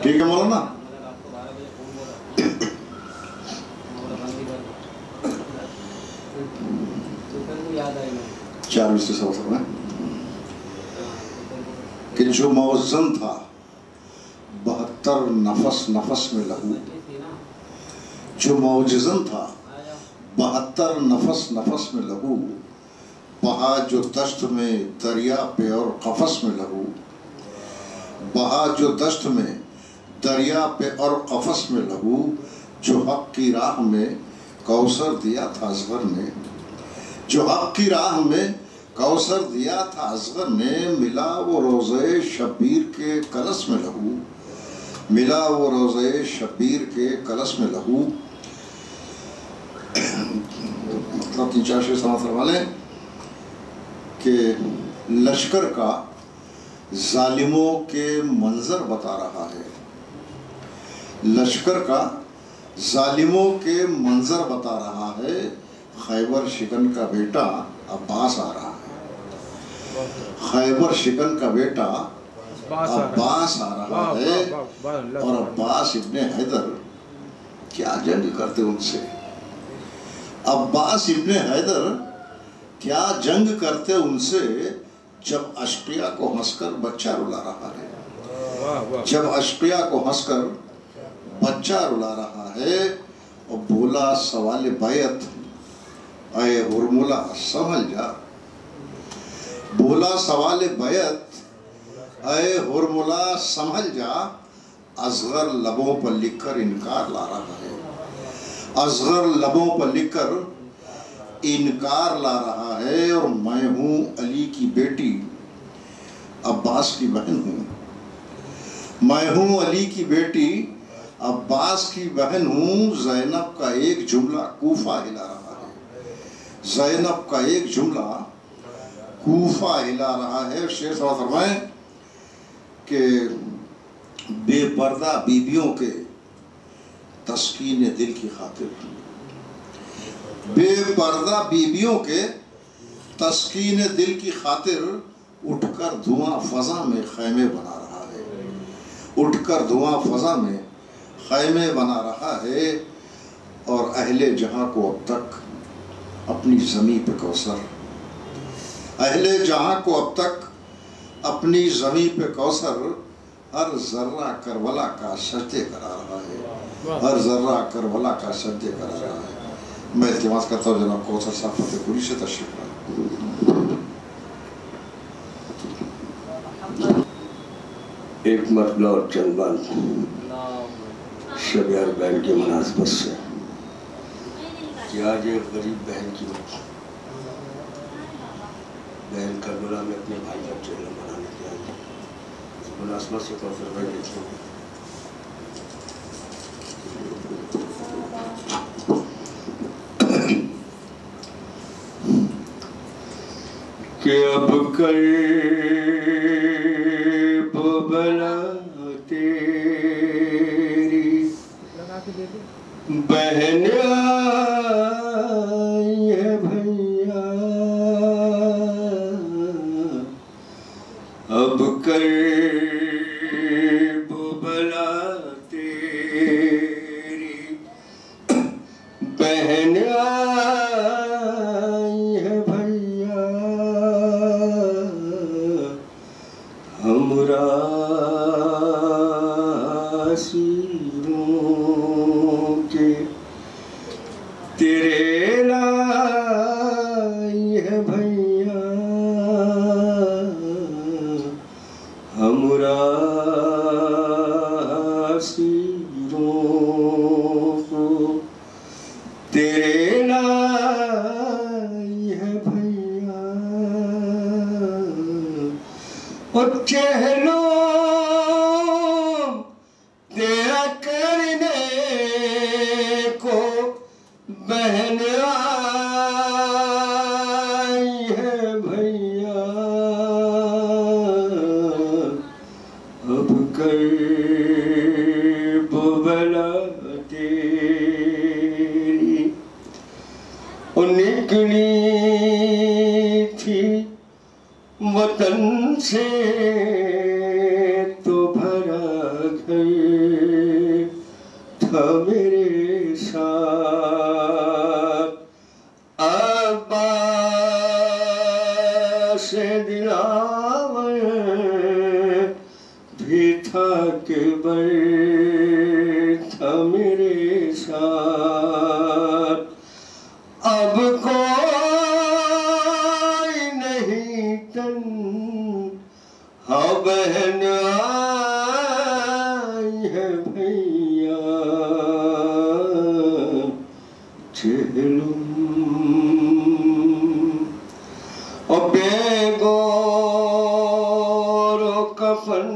ٹھیک ہے مولانا. 4 سے سوال ہے کہ جو موزن تھا 72 نفس میں لہو، جو موجزن تھا 72 نفس میں لہو، بہا جو دشت میں دریا پہ اور قفس میں لہو، بہا جو دشت میں دریا پہ اور قفس میں لہو، جو حق کی راہ میں کوثر دیا تھا اصغر نے، جو حق کی راہ میں کوثر دیا تھا اصغر نے، ملا وہ روزے شبیر کے کلس میں لہو، ملا وہ روزے شبیر کے کلس میں لہو. مطلب 3-4 شعر سماعت فرما لیں کہ لشکر کا ظالموں کے منظر بتا رہا ہے، لشکر کا ظالموں کے منظر بتا رہا ہے. خیبر شکن کا بیٹا عباس آ رہا ہے، خیبر شکن کا بیٹا عباس آ رہا ہے، اور عباس ابن حیدر کیا جنگ کرتے ان سے، عباس ابن حیدر کیا جنگ کرتے ان سے، جب اشقیاء کو ہنس کر بچہ رلا رہا ہے، جب اشقیاء کو ہنس کر بچہ رلا رہا ہے. اور بولا سوال بیعت اے ہرملا سنبھل جا، بولا سوال بیعت اے ہرملا سنبھل جا، اصغر لبوں پر لکھ کر انکار لا رہا ہے، اصغر لبوں پر لکھ کر انکار لا رہا ہے. اور میں ہوں علی کی بیٹی عباس کی بہن ہوں، میں ہوں علی کی بیٹی عباس کی بہن ہوں. زینب کا ایک جملہ کوفہ ہلا رہا ہے، زینب کا ایک جملہ کوفہ ہلا رہا ہے. شعر سماعت فرمائیں کہ بے پردہ بیویوں کے تسکین دل کی خاطر، بے پردہ بیویوں کے تسکین دل کی خاطر، اٹھ کر دھواں فضا میں خیمے بنا رہا ہے، اٹھ کر دھواں فضا میں خیمے بنا رہا ہے. اور اہل جہاں کو اب تک اپنی زمین پہ کوثر، اہل جہاں کو اب تک اپنی زمین پہ کوثر، ہر ذرہ کربلا کا سجدے کرا رہا ہے، ہر ذرہ کربلا کا سجدے کرا رہا ہے. میں التماس کرتا ہوں جناب کوثر صاحب فتح پوری سے تشریف لائیں. ایک مرتبہ اور چند بات شب اربعین کی مناسبت سے کہ آج ایک غریب بہن کی بہن کربلا میں اپنے بھائی کا چہرہ منانے کے آئی، اس مناسبت سے کوثر بھائی دیکھتے ہیں کہ اب کرب بلا تیری بہن آئی ہے بھیا، اب کرب بلا تیری بہن آئی ہے بھیا، ہمراہ اسیروں کے تیرے لائی ہے بھیا، ہمراہ اسیروں کو تیرے لائی ہے بھیا. اور چہلو تیرا کرنے کو بہن آئی ہے بھیا، اب کرب بلا تیری. اور نکلی تھی وہ وطن سے تو بھرا گھر تھا میرے ساتھ، عباس دلاور بھی تھا کہ بر تھا میرے ساتھ، اب کوئی نہیں تنہا بہن آئی ہے بھیا، چہلم اور بے گور و کفن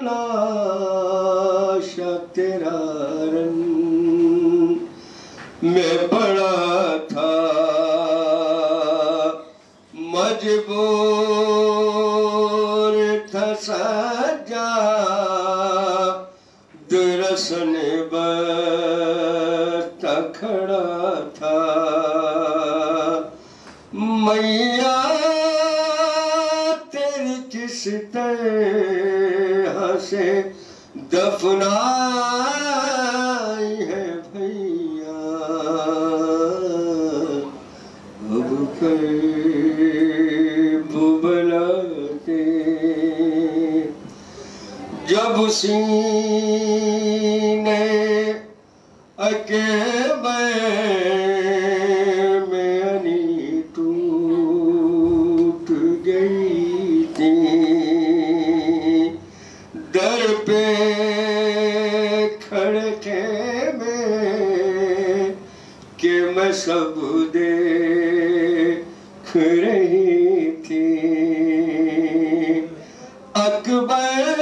لاشا تیرا رن میں پڑا تھا، مجبور تھا سجاد رسن برتا کھڑا تھا، میاں تیری کس طرح سے دفنائی ہے بھیا، اب قریب بلاتے جب سینے اکیبے میں انی ٹوٹ گئی تھی، در پہ کھڑکے میں کہ میں سب دیکھ رہی تھی، اکبر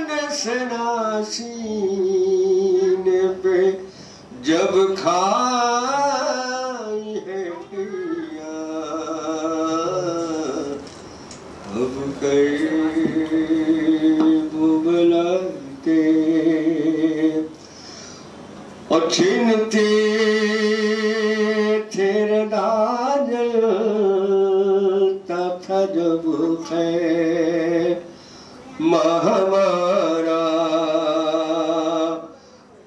نے سینسینے پہ جب کھائی ہے بھیا، اب قریب بلاتے اور چھینتے تیرے جلتا تھا جب خیمہ ہمارا،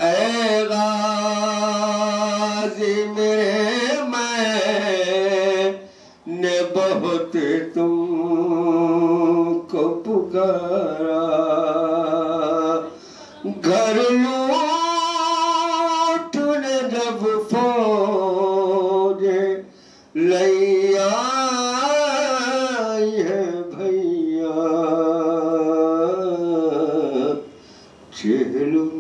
اے غازی میرے میں نے بہت تم کو پکارا، گھر لوٹنے جب فوج لے آئی ہے بھیا، چہلم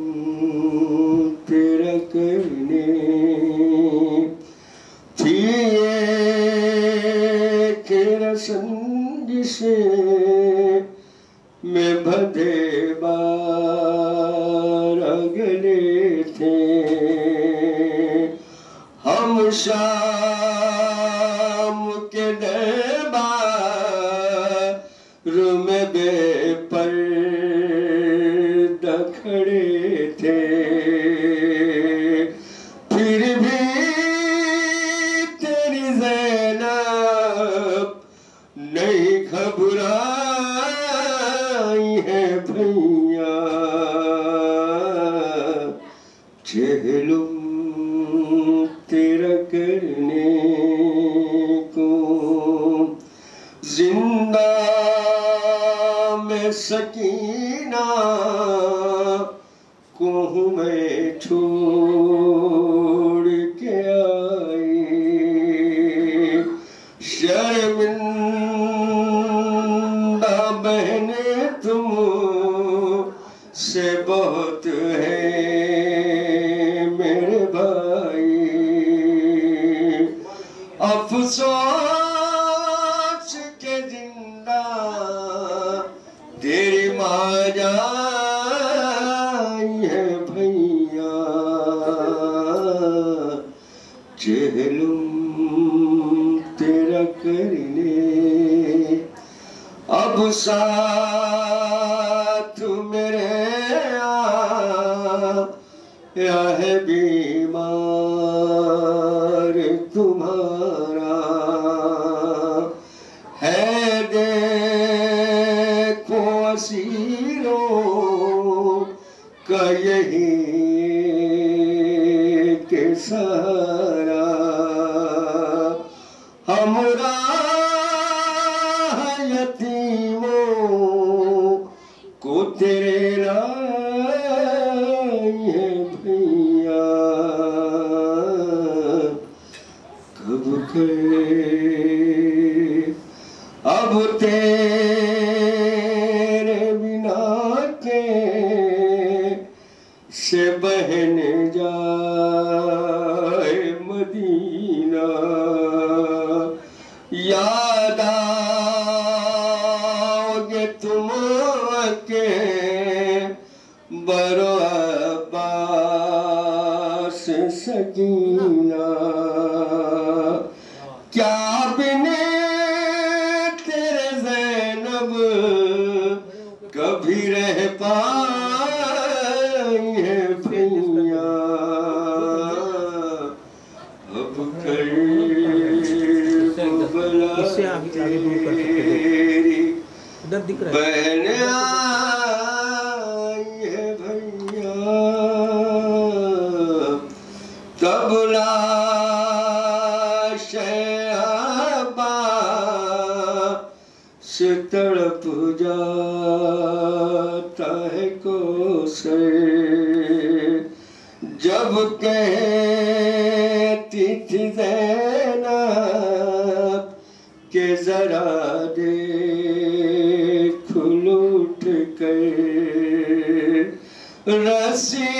تیرا کرنے تھی ایک رسم جسے میں بھدے بار اگلے تھے، ہم شام کے دربار میں بے پردہ کھڑے تھے، پھر بھی تیری زینب نہیں گھبرائی ہے بھیا، چہلم تیرا کرنے کو زندہ میں سکینہ کو ہوں میں چھوڑ کے آئی، شرمندہ بہن تم سے بہت ہے میرے بھائی، افسوس کے زندہ تیری ماں جائی ہے بھیا، چہلم تیرا کرنے اب ساتھ میرے آیا ہے بیمار تمہارا، ہے اسیروں کا یہی کہ سارا ہمراہ یتیموں کو تیرے رائے ہے بھیا کب گئے اب تیرے بنا کے سے بہن جائے مدینہ یاد آؤ گے تم کے برو عباس سکینہ کیا بنے تیرے زینب کبھی رہ پائی ہے بھیا اب بہن آئی ہے بھیا تب لاش عباس تڑپ جاتا ہے کوثر جب کہتی تھی زینب کہ ذرا دیکھ لوٹ کر رسی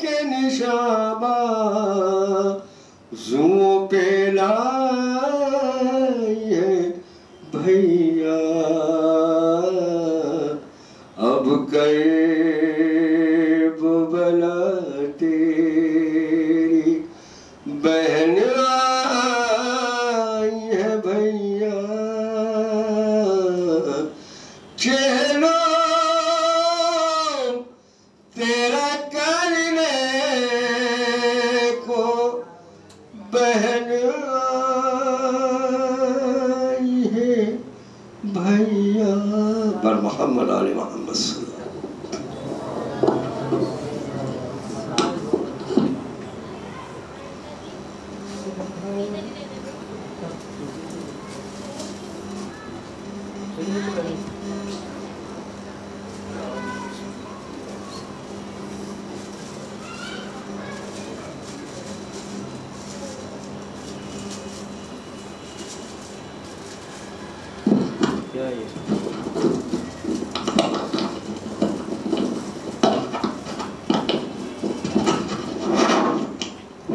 کے نشابہ زوں پہ لائی ہے بھیا اب قریب بلا تیری بہن آئی ہے بھیا چہلو تیرا کرنے کو بہن آئی ہے بھیا بر محمد علی محمد صلی اللہ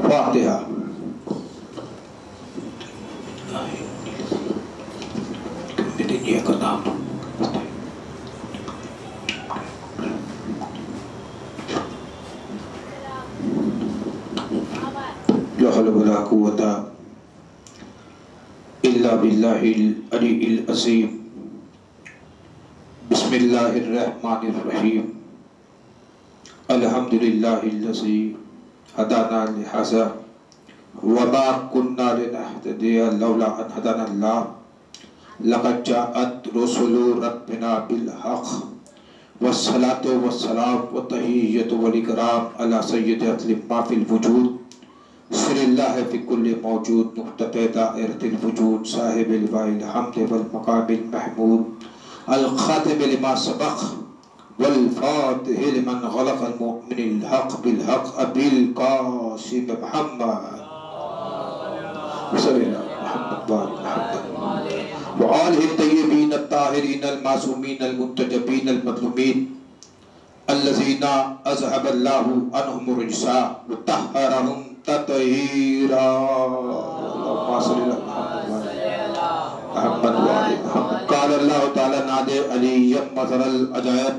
فاتحہ یہ کا نام لا حول ولا قوة إلا بالله العلي العظيم بسم الله الرحمن الرحيم الحمد لله الذي هدانا لهذا وما كنا لنهتدي لولا أن هدانا الله لقد جاءت رسل ربنا بالحق والصلاة والسلام والتحية والإكرام على سيد ما في الوجود سر اللہ فی کل موجود نقطہ دائرۃ الوجود صاحب الوائل حمد والمقام المحمود الخاتم لما سبق والفاتح لمن غلق المؤمن الحق بالحق ابی القاسم محمد صلی اللہ محمد محمد وآلہ الطیبین الطاہرین المعصومین المنتجبین المظلومین الذین اذهب اللہ عنہم الرجسا وطہرہم تطہیرا اللہم صلی اللہ محمد محمد قال اللہ تعالی نادے علی مظہر العجائب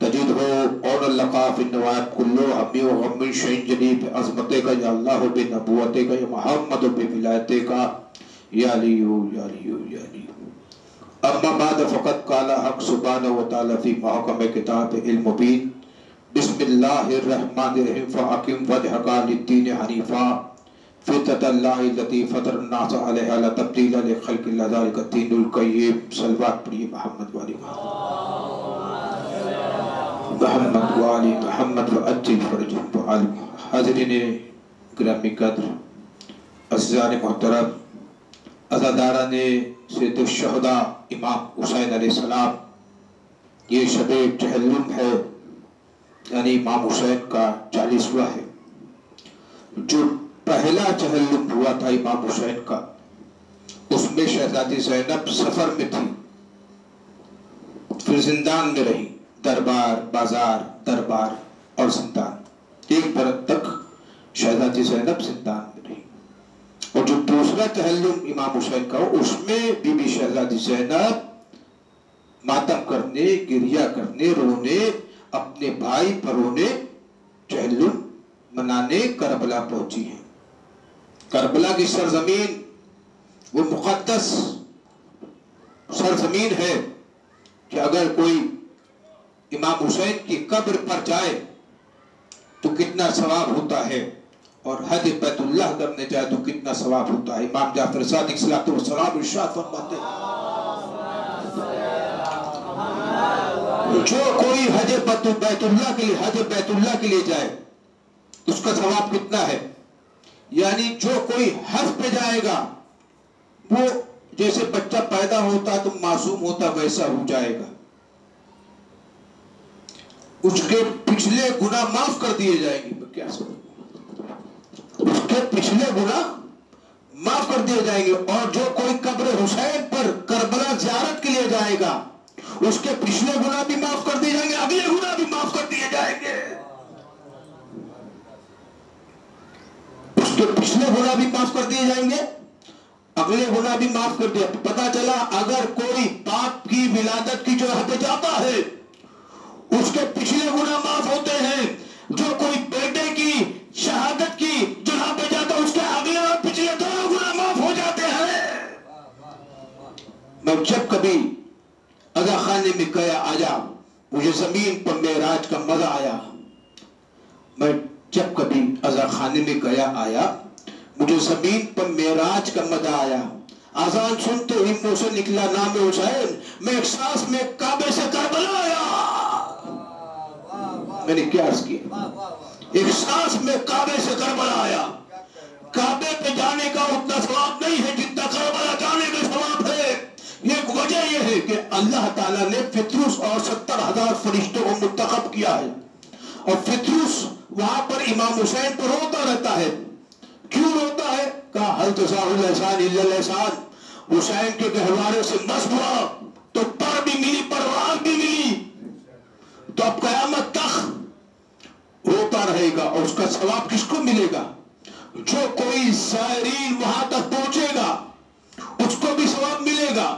تجدہو اون اللقاء فی النوائب کلو ہمی و غمی شہین جنیب عظمتے کا یا اللہ بنبوتے کا یا محمد بولایتے کا یا علیو یا علیو یا علیو اما بعد فقط قال حق سبحانہ وتعالی فی محکم کتاب المبین بسم اللہ الرحمن الرحیم فاقم وجہک للدین حنیفا فطرة اللہ التي فطر الناس علیہا لا تبدیل لخلق اللہ ذلک الدین القیم. صلوات پڑھیے محمد والی محمد والی محمد وعجل فرجهم وعلم. حاضرین گرامی قدر، عزیزان محترم، عزاداران سید الشہداء امام حسین علیہ السلام، یہ شب تحلم ہے، یعنی امام حسین کا 40واں ہے. جو پہلا تحلم ہوا تھا امام حسین کا، اس میں شہزادی زینب سفر میں تھی، پھر زندان میں رہی. دربار، بازار، دربار اور زندان، 1 برس تک شہزادی زینب زندان میں رہی. اور جو دوسرا تحلم امام حسین کا، اس میں بی بی شہزادی زینب ماتم کرنے، گریہ کرنے، رونے، اپنے بھائی پرونے تحلم منانے کربلا پہنچی ہیں. کربلا کی سرزمین وہ مقدس سرزمین ہے کہ اگر کوئی امام حسین کی قبر پر جائے تو کتنا ثواب ہوتا ہے، اور حج بیت اللہ کرنے جائے تو کتنا ثواب ہوتا ہے. امام جعفر صادق صلی اللہ ارشاد فرماتے ہیں جو کوئی حج بیت اللہ کے لیے جائے اس کا ثواب کتنا ہے، یعنی جو کوئی حج پہ جائے گا وہ جیسے بچہ پیدا ہوتا تو معصوم ہوتا ویسا ہو جائے گا. اس کے پچھلے گناہ معاف کر دیے جائیں گے. کیا اس کے پچھلے گناہ معاف کر دیے جائیں گے. اور جو کوئی قبر حسین پر کربلا زیارت کے لیے جائے گا اس کے پچھلے گناہ بھی معاف کر دیے جائیں گے، اگلے گناہ بھی معاف کر دیے جائیں گے. اس کے پچھلے گناہ بھی معاف کر دیے جائیں گے، اگلے گناہ بھی معاف کر دیا. پتا چلا اگر کوئی باپ کی ولادت کی جگہ پہ جاتا ہے اس کے پچھلے گناہ معاف ہوتے ہیں. جو کوئی بیٹے کی شہادت کی جگہ پہ جاتا ہے اس کے اگلے اور پچھلے دونوں گناہ معاف ہو جاتے ہیں. میں جب کبھی اذا خانے میں گیا آیا مجھے زمین پر معراج کا مزہ آیا. میں جب کبھی اذا خانے میں گیا آیا مجھے زمین پر معراج کا مزہ آیا. آذان سنتے ہی منہ سے نکلا نام حسین، میں ایک سانس میں کعبے سے کربلا آیا. میں نے کیا عرض کیا، ایک سانس میں کعبے سے کربلا آیا. کعبے پہ جانے کا اتنا ثواب نہیں ہے جتنا کربلا جانے کا ثواب ہے. ایک وجہ یہ ہے کہ اللہ تعالیٰ نے فطروس اور 70,000 فرشتوں کو منتخب کیا ہے، اور فطروس وہاں پر امام حسین پر روتا رہتا ہے. کیوں روتا ہے؟ کہا حل جزاء الاحسان الا الاحسان. حسین کے گہوارے سے مس ہوا تو پر بھی ملی، پرواز بھی ملی، تو اب قیامت تک روتا رہے گا. اور اس کا ثواب کس کو ملے گا؟ جو کوئی زائرین وہاں تک پہنچے گا اس کو بھی ثواب ملے گا.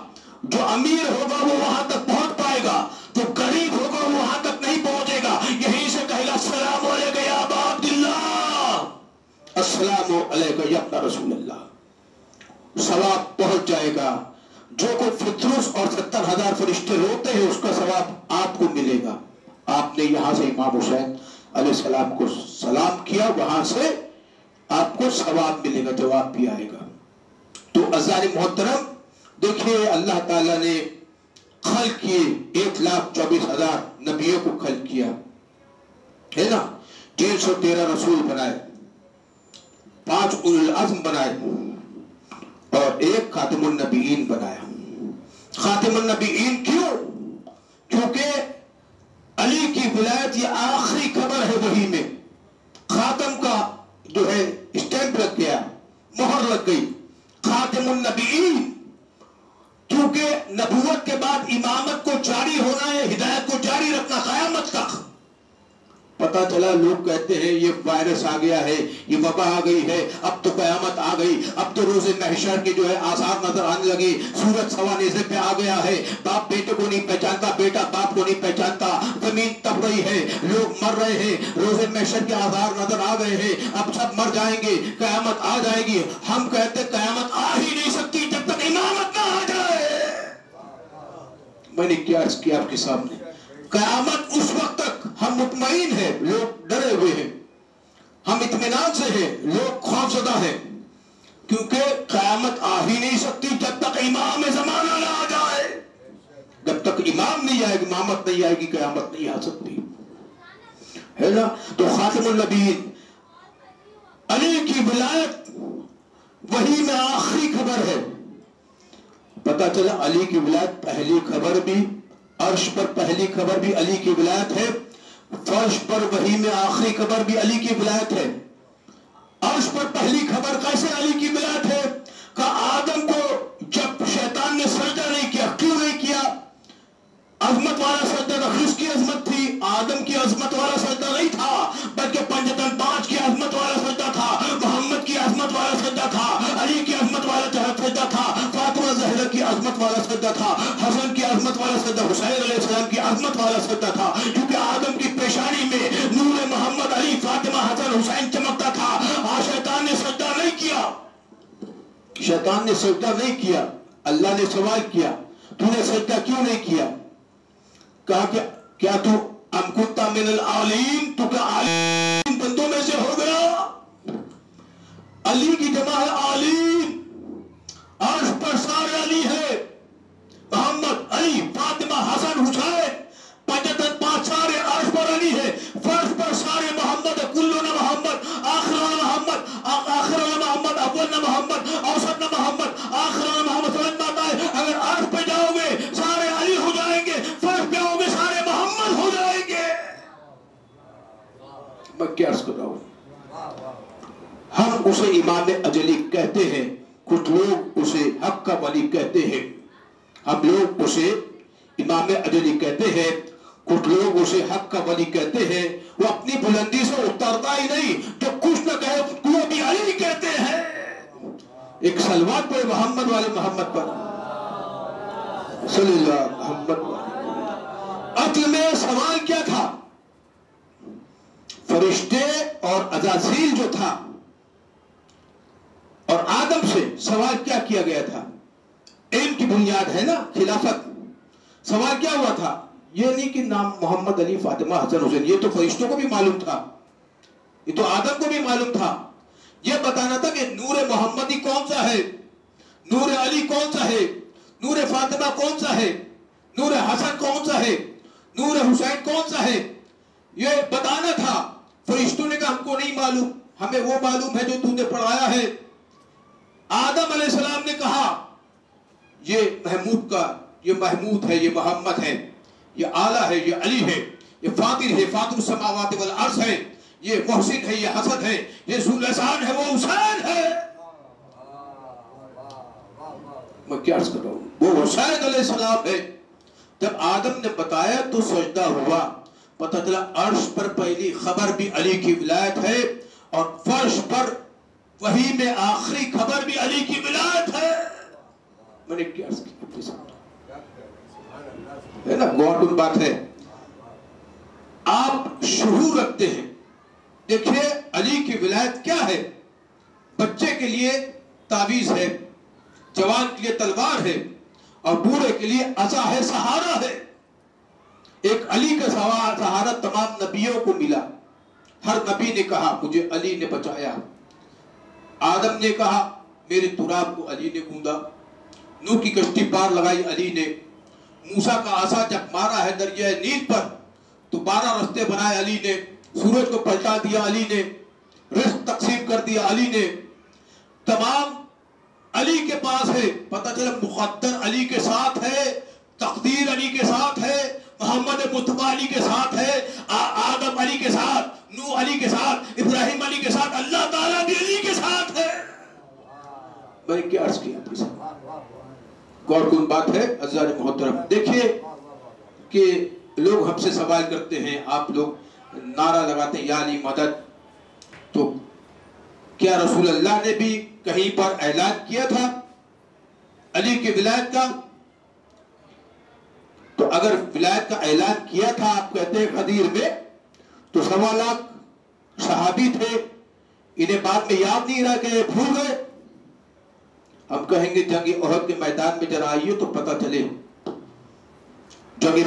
جو امیر ہوگا وہ وہاں تک پہنچ پائے گا، جو غریب ہوگا وہ وہاں تک نہیں پہنچے گا. یہیں سے کہے گا السلام علیکم یا ابا عبداللہ، السلام علیکم یا ابن رسول اللہ. ثواب پہنچ جائے گا. جو کوئی فطروس اور 70,000 فرشتے روتے ہیں اس کا ثواب آپ کو ملے گا. آپ نے یہاں سے امام حسین علیہ السلام کو سلام کیا، وہاں سے آپ کو ثواب ملے گا، جواب بھی آئے گا. تو عزیزان محترم دیکھیے اللہ تعالیٰ نے خلق کیے 1,24,000 نبیوں کو خلق کیا ہے نا. 313 رسول بنائے، 5 اولو العزم بنائے اور 1 خاتم النبیین بنایا. خاتم النبیین کیوں؟ کیونکہ علی کی ولایت یہ آخری خبر ہے وحی میں. خاتم کا جو ہے اسٹیمپ لگ گیا، مہر لگ گئی. خاتم النبیین کیونکہ نبوت کے بعد امامت کو جاری ہونا ہے، ہدایت کو جاری رکھنا قیامت تک. پتا چلا لوگ کہتے ہیں یہ وائرس آ گیا ہے، یہ وبا آ گئی ہے، اب تو قیامت آ گئی، اب تو روز محشر کے جو ہے آثار نظر آنے لگے، سورج سوا نیزے پہ آ گیا ہے، باپ بیٹے کو نہیں پہچانتا، بیٹا باپ کو نہیں پہچانتا، زمین تپ رہی ہے، لوگ مر رہے ہیں، روز محشر کے آثار نظر آ گئے ہیں، اب سب مر جائیں گے، قیامت آ جائے گی. ہم کہتے قیامت آ ہی نہیں سکتی جب تک امامت نہ آ جائے. میں نے کیا عرض کیا آپ کے سامنے، قیامت اس وقت تک ہم مطمئن ہیں، لوگ ڈرے ہوئے ہیں، ہم اطمینان سے ہیں، لوگ خوف زدہ ہیں. کیونکہ قیامت آ ہی نہیں سکتی جب تک امام زمانہ نہ آ جائے. جب تک امام نہیں آئے گی، امامت نہیں آئے گی، قیامت نہیں آ سکتی ہے نا. تو خاتم النبیین علی کی ولایت وہی میں آخری خبر ہے. پتا چلا علی کی ولایت پہلی خبر بھی، عرش پر پہلی خبر بھی علی کی ولایت ہے، فرش پر وہی میں آخری خبر بھی علی کی ولایت ہے. عرش پر پہلی خبر کیسے علی کی ولایت ہے؟ کہ آدم کو جب شیطان نے سجدہ نہیں کیا، کیوں نہیں کیا؟ عظمت والا سجدہ تھا، کس کی عظمت تھی؟ آدم کی عظمت والا سجدہ نہیں تھا، بلکہ پنجتن پانچ کی عظمت والا سجدہ تھا، محمد کی عظمت والا سجدہ تھا، علی کی عظمت والا سجدہ تھا، فاطمہ زہرا کی عظمت والا سجدہ تھا، حسن کی عظمت والا سجدہ، حسین علیہ السلام کی عظمت والا سجدہ تھا. کیونکہ آدم کی پیشانی میں نور محمد، علی، فاطمہ، حسن، حسین چمکتا تھا. شیطان نے سجدہ نہیں کیا، شیطان نے سجدہ نہیں کیا. اللہ نے سوال کیا تو نے سجدہ کیوں نہیں کیا؟ کہا کہ کیا تو ام کنت من العالین، تو کیا عالین بندوں میں سے ہو گیا؟ علی کی جمع ہے عالین، عرش پر سارے علی ہے، محمد، علی، فاطمہ، حسن، حسین، پنجتن پانچ سارے عرش پر علی ہے، فرش پر سارے محمد ہے. کلنا محمد، آخرنا محمد، آخرنا محمد، اولنا محمد، اوسطنا محمد، آخرنا محمد. سمجھ میں آتا ہے؟ اگر عرش پہ جاؤ گے سارے علی ہو جائیں گے، فرش پہ آؤ گے سارے محمد ہو جائیں گے. میں کیا عرض کر رہا ہوں؟ ہم اسے امام اجلی کہتے ہیں، کچھ لوگ اسے حق کا ولی کہتے ہیں. ہم لوگ اسے امام اجلی کہتے ہیں، کچھ لوگ اسے حق کا ولی کہتے ہیں. وہ اپنی بلندی سے اترتا ہی نہیں، جو کچھ نہ کہے وہ بھی علی کہتے ہیں. ایک سلوات پڑے محمد والے محمد پر صلی اللہ محمد والے. اصل میں سوال کیا تھا؟ فرشتے اور عزازیل جو تھا اور آدم سے سوال کیا کیا گیا تھا؟ علم کی بنیاد ہے نا خلافت. سوال کیا ہوا تھا؟ یہ نہیں کہ نام محمد، علی، فاطمہ، حسن، حسین، یہ تو فرشتوں کو بھی معلوم تھا، یہ تو آدم کو بھی معلوم تھا. یہ بتانا تھا کہ نور محمدی کون سا ہے، نور علی کون سا ہے، نور فاطمہ کون سا ہے، نور حسن کون سا ہے، نور حسین کون سا ہے. یہ بتانا تھا. فرشتوں نے کہا ہم کو نہیں معلوم، ہمیں وہ معلوم ہے جو تو نے پڑھایا ہے. آدم علیہ السلام نے کہا یہ محمود کا، یہ محمود ہے، یہ محمد ہے، یہ اعلیٰ ہے، یہ علی ہے، یہ فاطر ہے، فاطر السماوات والارض ہے، یہ محسن ہے، یہ حسن ہے، یہ ذو اللسان ہے، وہ حسین ہے. میں کیا عرض کر رہا ہوں؟ وہ حسین علیہ السلام ہے. جب آدم نے بتایا تو سجدہ ہوا. پتہ چلا عرش پر پہلی خبر بھی علی کی ولایت ہے، اور فرش پر وہی میں آخری خبر بھی علی کی ولایت ہے. میں نے کیا عرض کیا ہے نا، غور کن بات ہے. آپ شعور رکھتے ہیں. دیکھیے علی کی ولایت کیا ہے؟ بچے کے لیے تعویذ ہے، جوان کے لیے تلوار ہے، اور بوڑھے کے لیے عصا ہے، سہارا ہے. ایک علی کا سہارا تمام نبیوں کو ملا. ہر نبی نے کہا مجھے علی نے بچایا. آدم نے کہا میرے تراب کو علی نے گوندا. نوح کی کشتی پار لگائی علی نے. موسیٰ کا عصا جب مارا ہے دریائے نیل پر تو 12 رستے بنائے علی نے. سورج کو پلٹا دیا علی نے. رزق تقسیم کر دیا علی نے. تمام علی کے پاس ہے. پتہ چلا مقدر علی کے ساتھ ہے، تقدیر علی کے ساتھ ہے، محمد مصطفیٰ علی کے ساتھ ہے، آدم علی کے ساتھ، نوح علی کے ساتھ، ابراہیم علی کے ساتھ، اللہ تعالیٰ بھی علی کے ساتھ ہے. میں نے کیا عرض کیا آپ کے ساتھ؟ غور کن بات ہے عزیزان محترم. دیکھیے کہ لوگ ہم سے سوال کرتے ہیں، آپ لوگ نعرہ لگاتے ہیں یا علی مدد. تو کیا رسول اللہ نے بھی کہیں پر اعلان کیا تھا علی کی ولایت کا؟ تو اگر ولایت کا اعلان کیا تھا آپ کہتے ہیں غدیر میں، تو 1.25 لاکھ صحابی تھے، انہیں بعد میں یاد نہیں رہا کہ بھول گئے. ہم کہیں گے جنگ احد کے میدان میں ذرا آئیے تو پتہ چلے. جنگ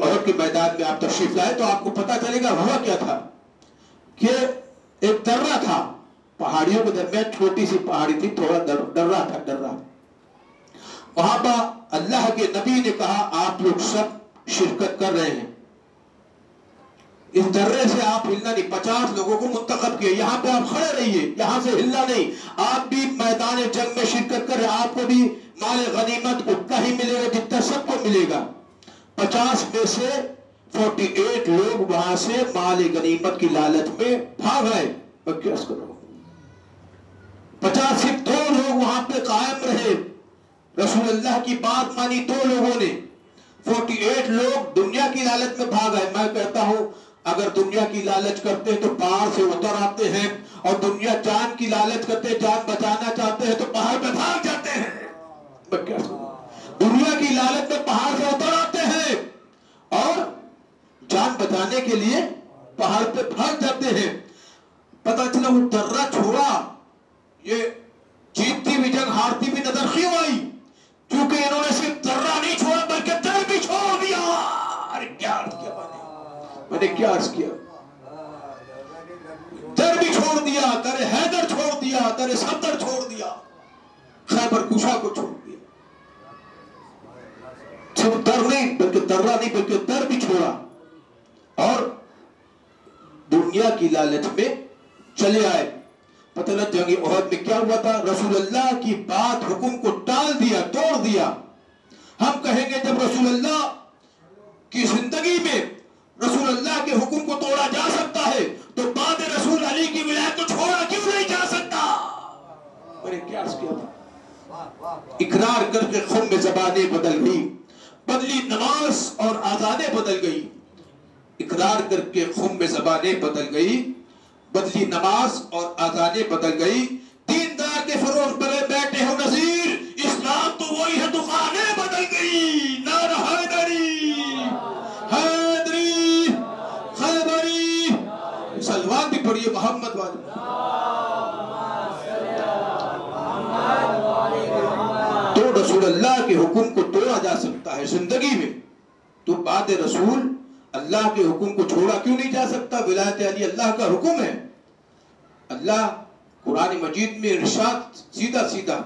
احد کے میدان میں آپ تشریف لائے تو آپ کو پتہ چلے گا ہوا کیا تھا. کہ ایک درہ تھا، پہاڑیوں کے درمیان چھوٹی سی پہاڑی تھی، تھوڑا ڈر رہا تھا۔ وہاں پر اللہ کے نبی نے کہا آپ لوگ سب شرکت کر رہے ہیں، اس درے سے آپ ہلنا نہیں۔ 50 لوگوں کو منتخب کیا، یہاں پہ آپ کھڑے رہیے، یہاں سے ہلنا نہیں۔ آپ بھی میدان جنگ میں شرکت کریں، آپ کو بھی مال غنیمت اتنا ہی ملے گا جتنا سب کو ملے گا۔ 50 میں سے 48 لوگ وہاں سے مال غنیمت کی لالچ میں بھاگ آئے۔ 50 صرف 2 لوگ وہاں پہ قائم رہے، رسول اللہ کی بات مانی 2 لوگوں نے۔ 48 لوگ دنیا کی لالچ میں بھاگ آئے۔ میں کہتا ہوں اگر دنیا کی لالچ کرتے ہیں تو پہاڑ سے اتر آتے ہیں، اور دنیا جان کی لالچ کرتے ہیں، جان بچانا چاہتے ہیں تو پہاڑ پہ بھاگ جاتے ہیں۔ دنیا کی لالچ میں پہاڑ سے اتر آتے ہیں اور جان بچانے کے لیے پہاڑ پہ بھاگ جاتے ہیں۔ پتہ چلا وہ درہ چھوڑا، یہ جیتتی بھی جنگ ہارتی بھی نظر کیوں آئی؟ کیونکہ انہوں نے صرف درہ نہیں چھوڑا بلکہ در بھی چھوڑ دیا۔ ارے کیا عرض کیا میں نے کیا عرض کیا؟ در بھی چھوڑ دیا، در حیدر چھوڑ دیا، در صفدر چھوڑ دیا، خیبر کوشا کو چھوڑ دیا۔ صرف در نہیں بلکہ درہ نہیں بلکہ در بھی چھوڑا، اور دنیا کی لالچ میں چلے آئے۔ پتہ نہ جنگ احد میں کیا ہوا تھا؟ رسول اللہ کی بات حکم کو ٹال دیا، توڑ دیا۔ ہم کہیں گے جب رسول اللہ کی زندگی میں رسول اللہ کے حکم کو توڑا جا سکتا ہے تو بعد رسول علی کی ولایت کو چھوڑا کیوں نہیں جا سکتا؟ میں نے کیا عرض کیا تھا؟ اقرار کر کے خم میں زبانیں بدل گئی، بدلی نماز اور آزانیں بدل گئی۔ اقرار کر کے خم میں زبانیں بدل گئی، بدلی نماز اور آزانیں بدل گئی۔ دیندار کے فروغ پر بیٹھے ہو نذیر، اسلام تو وہی ہے، دکانیں بدل گئی۔ نعرہ حیدری، حیدری، خیبری، سلوات بھی پڑھیے محمد والے۔ تو رسول اللہ کے حکم کو توڑا جا سکتا ہے زندگی میں، تو بعد رسول اللہ کے حکم کو چھوڑا کیوں نہیں جا سکتا؟ ولایت علی اللہ کا حکم ہے۔ اللہ قرآن مجید میں ارشاد سیدھا سیدھا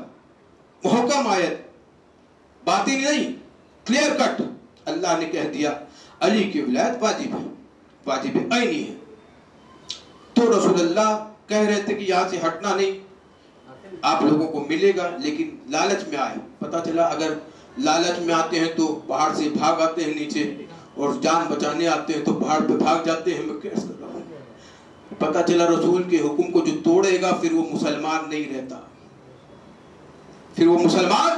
محکم آیت، باطنی نہیں، کلیئر کٹ اللہ نے کہہ دیا علی کی ولایت واجب ہے، واجب عینی ہے۔ تو رسول اللہ کہہ رہے تھے کہ یہاں سے ہٹنا نہیں، آپ لوگوں کو ملے گا، لیکن لالچ میں آئے۔ پتہ چلا اگر لالچ میں آتے ہیں تو پہاڑ سے بھاگ آتے ہیں نیچے، اور جان بچانے آتے ہیں تو پہاڑ پہ بھاگ جاتے ہیں۔ میں کیسے کر رہا ہوں؟ پتہ چلا رسول کے حکم کو جو توڑے گا پھر وہ مسلمان نہیں رہتا، پھر وہ مسلمان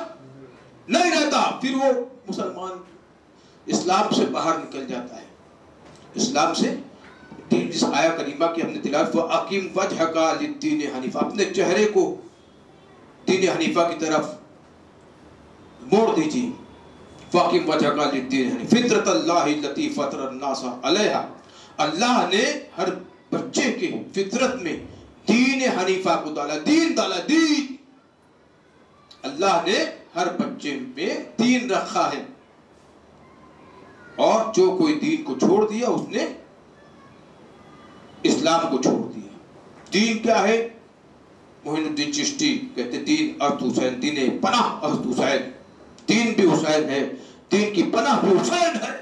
نہیں رہتا، پھر وہ مسلمان اسلام سے باہر نکل جاتا ہے۔ اسلام سے جس آیہ کریمہ کی ہم نے تلاوت وَأَقِمْ وَجْهَكَ لِلدِّينِ حَنِيفًا، اپنے چہرے کو دین حنیفہ کی طرف موڑ دیجیے۔ وَأَقِمْ وَجْهَكَ لِلدِّينِ حَنِيفًا فِطْرَةَ اللَّهِ الَّتِي فَطَرَ النَّاسَ عَلَيْهَا، اللہ نے ہر بچے کے فطرت میں دین حنیفہ کو ڈالا، دین ڈالا، دین اللہ نے ہر بچے میں دین رکھا ہے، اور جو کوئی دین کو چھوڑ دیا اس نے اسلام کو چھوڑ دیا۔ دین کیا ہے؟ معین الدین چشتی کہتے دین ارتھ حسین، دین پناہ ارتھ حسین، دین بھی حسین ہے، دین کی پناہ بھی حسین ہے۔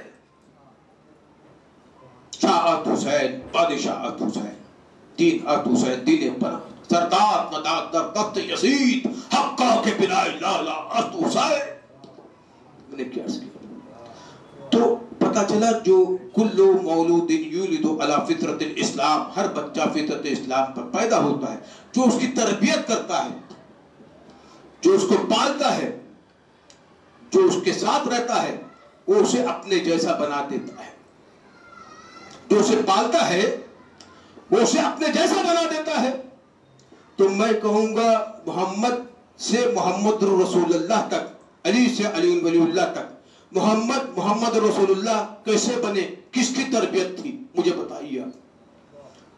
شاہ ارتھ حسین، بادشاہ ارتھ حسین، دین ارتھ حسین، دین پناہ، سردار نداد در تخت یزید، حقہ کے بنا لالا ارتھ حسین۔ میں نے کیا عرض کیا؟ تو پتہ چلا جو کل مولود یولد علی فطرت الاسلام، ہر بچہ فطرت اسلام پر پیدا ہوتا ہے، جو اس کی تربیت کرتا ہے، جو اس کو پالتا ہے، جو اس کے ساتھ رہتا ہے، وہ اسے اپنے جیسا بنا دیتا ہے۔ جو اسے پالتا ہے وہ اسے اپنے جیسا بنا دیتا ہے۔ تو میں کہوں گا محمد سے محمد رسول اللہ تک، علی سے علی ولی اللہ تک، محمد رسول اللہ کیسے بنے، کس کی تربیت تھی مجھے بتائیے۔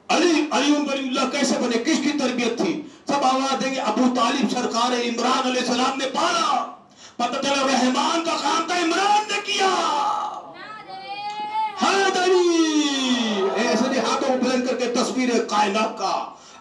علی ولی اللہ کیسے بنے، کس کی تربیت تھی؟ سب آواز دیں گے ابو طالب سرکار عمران علیہ السلام نے پالا۔ پتہ چلا رحمان کا کام تھا، عمران نے کیا۔ حیدری ایسے نہیں ہاتھوں بلند کر کے تصویر کائنات کا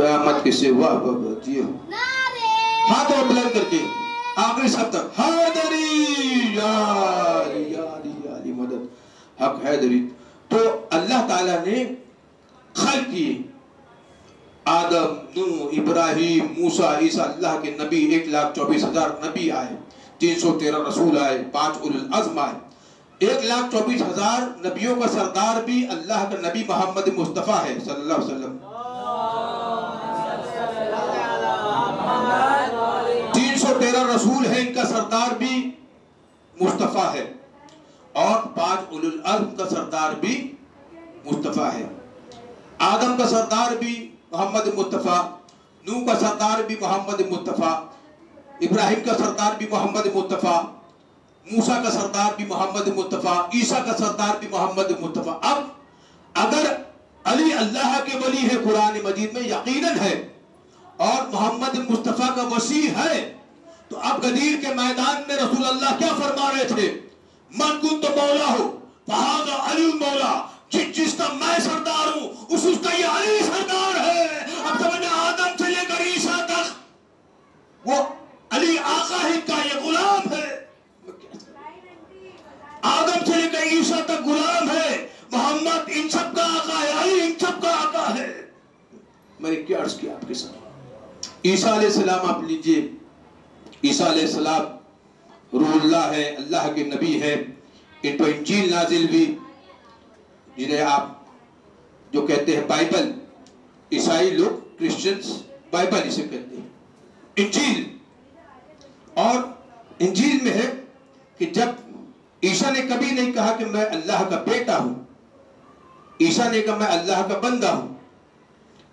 قیامت کے سے واہ واہ واہ جی ہاتھ اور بلند کر کے آخری سب تک حیدری یا علی یا علی یا علی مدد حق حیدری. تو اللہ تعالیٰ نے خلق کیے آدم، نوح، ابراہیم، موسیٰ، عیسیٰ، اللہ کے نبی 1,24,000 نبی آئے، 313 رسول آئے، 5 اولو العزم آئے. 1,24,000 نبیوں کا سردار بھی اللہ کا نبی محمد مصطفیٰ ہے صلی اللہ علیہ وسلم. 313 رسول ہیں، ان کا سردار بھی مصطفیٰ ہے، اور 5 اولو العزم کا سردار بھی مصطفیٰ ہے. آدم کا سردار بھی محمد مصطفیٰ، نوح کا سردار بھی محمد مصطفیٰ، ابراہیم کا سردار بھی محمد مصطفیٰ، موسیٰ کا سردار بھی محمد مصطفیٰ، عیسیٰ کا سردار بھی محمد مصطفیٰ. اب اگر علی اللہ کے ولی ہے قرآن مجید میں یقیناً ہے، اور محمد مصطفیٰ کا وسیع ہے، تو اب غدیر کے میدان میں رسول اللہ کیا فرما رہے تھے؟ من کنت مولا ہو فہذا علی المولا، جس کا میں سردار ہوں اس کا یہ علی سردار ہے. اب سمجھے آدم سے لے کر عیسیٰ تک وہ علی آقا ہے کا یہ غلام ہے. آدم سے لے کر عیسیٰ تک غلام ہے. محمد ان سب کا آقا ہے، علی ان سب کا آقا ہے. میں نے کیا عرض کیا آپ کے ساتھ؟ عیسیٰ علیہ السلام آپ لیجئے، عیسیٰ علیہ السلام روح اللہ ہے، اللہ کے نبی ہے. ان پر انجیل نازل ہوئی، جنہیں آپ جو کہتے ہیں بائبل، عیسائی لوگ کرسچنز بائبل اسے کہتے ہیں. انجیل، اور انجیل میں ہے کہ جب عیسیٰ نے کبھی نہیں کہا کہ میں اللہ کا بیٹا ہوں، عیسیٰ نے کہا میں اللہ کا بندہ ہوں.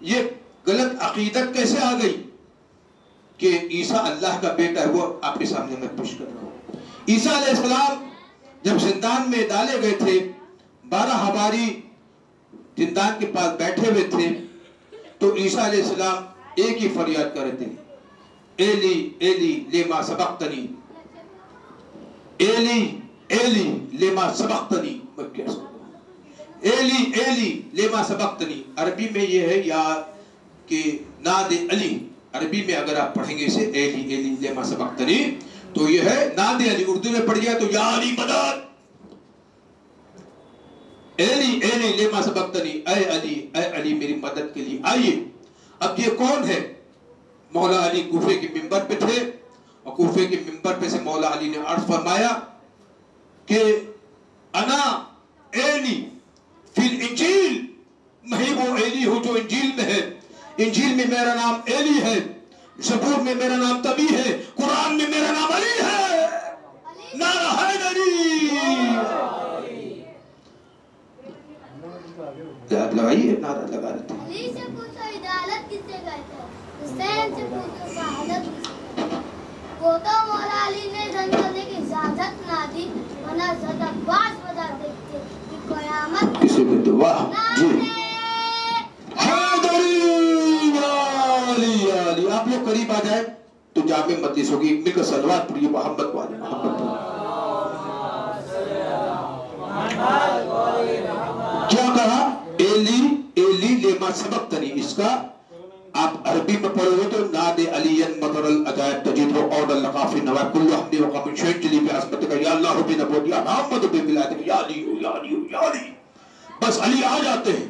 یہ غلط عقیدت کیسے آ گئی کہ عیسیٰ اللہ کا بیٹا ہے؟ وہ آپ کے سامنے میں پیش کر رہا ہوں. عیسیٰ علیہ السلام جب زندان میں ڈالے گئے تھے، 12 حواری زندان کے پاس بیٹھے ہوئے تھے، تو عیسیٰ علیہ السلام ایک ہی فریاد کر رہے تھے، ایلی ایلی لیما سبقتنی، ایلی ایلی لیما سبقتنی. ایلی ایلی لیما سبقتنی عربی میں یہ ہے یا کہ ناد علی، عربی میں اگر آپ پڑھیں گے اسے ایلی ایلی لیما سبقتنی تو یہ ہے ناد علی. اردو میں پڑھ گیا تو یا علی مدد، ایلی ایلی لیما سبقتنی، اے علی میری مدد کے لیے آئیے. اب یہ کون ہے؟ مولا علی کوفے کے منبر پہ تھے، اور کوفے کے منبر پہ سے مولا علی نے عرض فرمایا کہ انا ایلی فی الانجیل، میں وہ ایلی ہوں جو انجیل میں ہے. انجیل میں میرا نام ایلی ہے، زبور میں میرا نام تبی ہے، قرآن میں میرا نام علی ہے. نعرہ حیدری، آپ لگائیے، نعرہ لگا رہے تھے. علی سے پوچھو عدالت کس سے کہتے ہیں، حسین سے پوچھو شہادت کس سے کہتے ہیں. وہ تو مولا علی نے جنگ کرنے کی اجازت نہ دی، ورنہ حضرت عباس بتاتے تھے کہ قیامت کسی کو تو واہ جی حیدری علی علی. آپ لوگ قریب آ جائیں تو جامع مجلس ہوگی، مل کر صلوات پڑھیے محمد والے محمد. کیا کہا؟ ایلی ایلی لیما سبقتنی. اس کا آپ عربی میں پڑھو گے تو ناد علی مطر العجائب تجید و اور اللقافی نوا کل حمد و قم شیط جلی بی عظمت کا یا اللہ بی نبوت یا محمد بی ملاد یا علی یا علی یا علی. بس علی آ جاتے ہیں.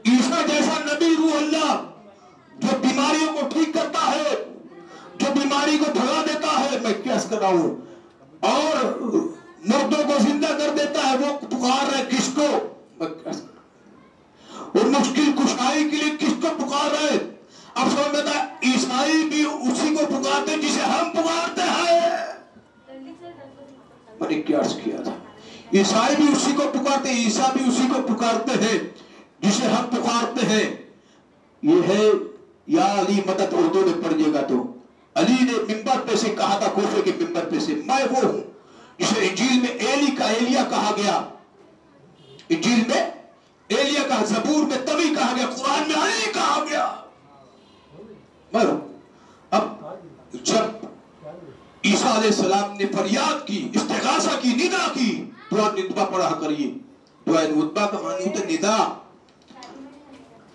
عیسیٰ جیسا نبی روح اللہ جو بیماریوں کو ٹھیک کرتا ہے، جو بیماری کو بھگا دیتا ہے، میں کیس کر رہا ہوں، اور مردوں کو زندہ کر دیتا ہے، وہ پکار رہے کس کو؟ میں کیس کر رہا ہوں. اور مشکل کشائی کے لیے کس کو پکار رہے؟ اب سمجھ میں تھا عیسائی بھی اسی کو پکارتے جسے ہم پکارتے ہیں. میں نے کیا عرض کیا تھا؟ عیسائی بھی اسی کو پکارتے، عیسیٰ بھی اسی کو پکارتے ہیں جسے ہم پکارتے ہیں. یہ ہے یا علی مدد. اردو میں پڑھیے گا تو علی نے منبر پہ سے کہا تھا، کوفے کے منبر پہ سے، میں وہ ہوں جسے انجیل میں ایلی کا ایلیا کہا گیا، انجیل میں ایلیا کہا، زبور میں تبی کہا گیا، قرآن میں علی کہا گیا. میں اب جب عیسیٰ علیہ السلام نے فریاد کی، استغاثہ کی، ندا کی، دعا ندبہ پڑھا کریے. دعا ندبہ کا معنی ہوتا ہے ندا.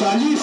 40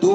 2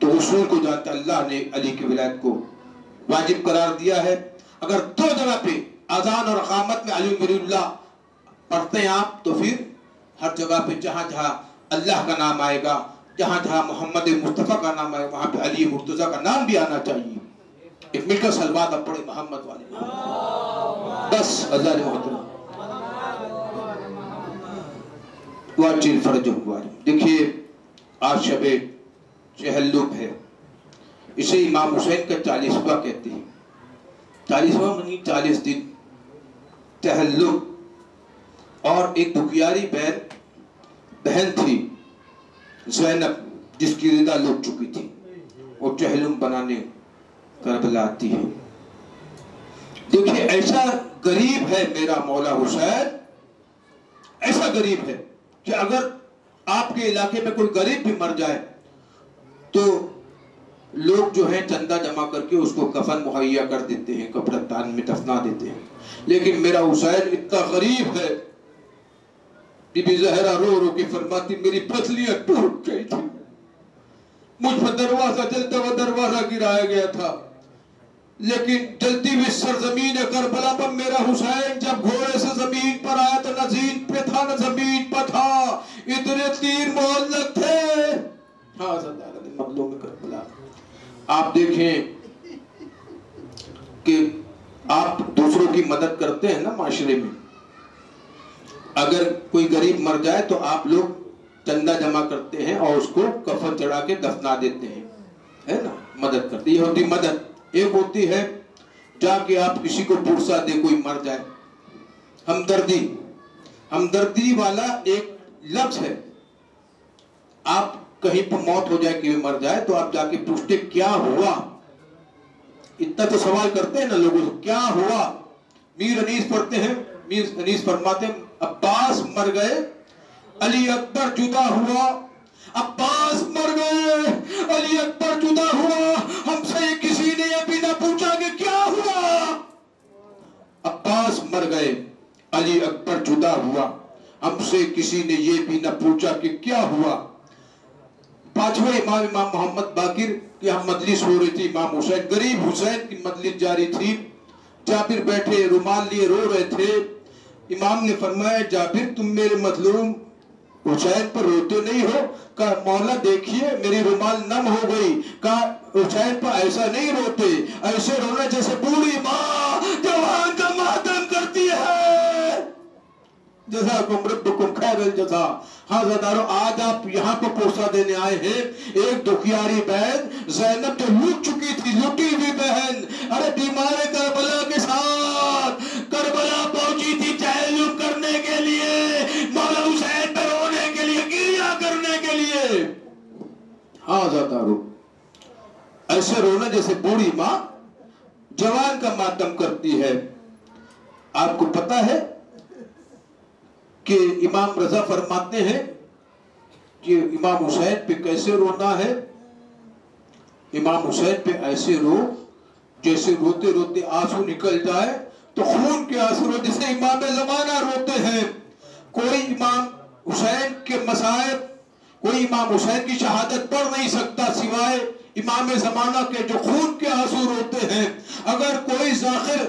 تو اصول کو جانتا اللہ نے علی کی ولایت کو واجب قرار دیا ہے. اگر دو جگہ پہ اذان اور اقامت میں علی ولی اللہ پڑھتے ہیں آپ تو پھر ہر جگہ پہ جہاں جہاں اللہ کا نام آئے گا, جہاں جہاں محمد مصطفیٰ کا نام آئے گا, وہاں پہ علی مرتضیٰ کا نام بھی آنا چاہیے. ایک مل کر سلوات اب پڑھے محمد والے, بس اللہ نے محترم واجب فرج ہوا. دیکھیے آج شب چہلم ہے, اسے امام حسین کا 40واں کہتے ہیں. 40واں منی 40 دن تہلم. اور ایک دکھیاری بہن تھی زینب, جس کی ردا لٹ چکی تھی, وہ چہلم بنانے کربلا آتی ہے. دیکھیے ایسا غریب ہے میرا مولا حسین, ایسا غریب ہے کہ اگر آپ کے علاقے میں کوئی غریب بھی مر جائے تو لوگ جو ہیں چندہ جمع کر کے اس کو کفن مہیا کر دیتے ہیں, قبرستان میں دفنا دیتے ہیں. لیکن میرا حسین اتنا غریب ہے, بی بی زہرا رو رو کے فرماتی میری پسلیاں ٹوٹ گئی تھی, مجھ پر دروازہ جلتا ہوا دروازہ گرایا گیا تھا, لیکن جلتی ہوئی سرزمین کربلا پر میرا حسین جب گھوڑے سے زمین پر آیا تو نہ زین پہ تھا نہ زمین پر تھا, اتنے تیر معلق تھے. ہاں سردار مظلوم کربلا. آپ دیکھیں کہ آپ دوسروں کی مدد کرتے ہیں نا معاشرے میں, اگر کوئی غریب مر جائے تو آپ لوگ چندہ جمع کرتے ہیں اور اس کو کفن چڑھا کے دفنا دیتے ہیں, ہے نا, مدد کرتے. یہ ہوتی مدد. ایک ہوتی ہے جا کے آپ کسی کو پرسا دے, کوئی مر جائے, ہمدردی. ہمدردی والا ایک لفظ ہے. آپ کہیں پر موت ہو جائے, کہ مر جائے, تو آپ جا کے پوچھتے کیا ہوا. اتنا تو سوال کرتے ہیں نا لوگوں سے, کیا ہوا. میر انیس پڑھتے ہیں, میر انیس فرماتے ہیں عباس مر گئے, علی اکبر جدا ہوا. عباس مر گئے, علی اکبر جدا ہوا, ہم سے کسی نے یہ بھی نہ پوچھا کہ کیا ہوا. عباس مر گئے, علی اکبر جدا ہوا, ہم سے کسی نے یہ بھی نہ پوچھا کہ کیا ہوا. پانچویں امام محمد باقر کی ہم مجلس ہو رہی تھی, امام حسین, غریب حسین کی مجلس جاری تھی. جابر بیٹھے رومال لیے رو رہے تھے. امام نے فرمایا جابر تم میرے مظلوم حسین پر روتے نہیں ہو؟ کہا مولا دیکھیے میری رومال نم ہو گئی. کہا حسین پر ایسا نہیں روتے, ایسے رونا جیسے بوڑھی ماں جوان کا ماتم کرتی ہے. جزاکم ربکم خیر الجزا. ہاں زدارو, آج آپ یہاں کو پوسا دینے آئے ہیں ایک دکھیاری بہن زینب جو لٹ چکی تھی, لٹی ہوئی بہن, ارے بیمار کربلا کے ساتھ کربلا پہنچی تھی چہلم کرنے کے لیے, مولا حسین پہ رونے کے لیے, گریہ کرنے کے لیے. ہاں زدارو, ایسے رونا جیسے بوڑھی ماں جوان کا ماتم کرتی ہے. آپ کو پتا ہے کہ امام رضا فرماتے ہیں کہ امام حسین پہ کیسے رونا ہے. امام حسین پہ ایسے رو جیسے روتے روتے آنسو نکل جائے تو خون کے آنسو, جسے امام زمانہ روتے ہیں. کوئی امام حسین کے مصائب, کوئی امام حسین کی شہادت پڑھ نہیں سکتا سوائے امام زمانہ کے جو خون کے آنسو روتے ہیں. اگر کوئی ذاکر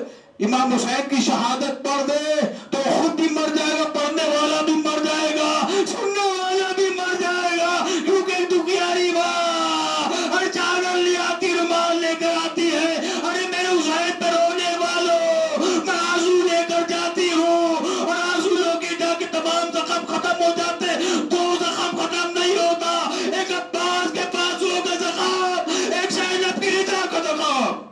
امام حسین کی شہادت پڑھ دے تو خود بھی مر جائے گا, پڑھنے والا بھی مر جائے گا, سننے والا بھی مر جائے گا. کیونکہ دکھیاری ماں ہر چادر لے آتی, رومال لے کر آتی ہے, ارے میرے حسین پہ رونے والوں میں آنسو لے کر جاتی ہوں, اور آنسو لے کے جا کے تمام زخم ختم ہو جاتے. دو زخم ختم نہیں ہوتا, ایک عباس کے بازو کا زخم, ایک زینب کی رضا کا زخم.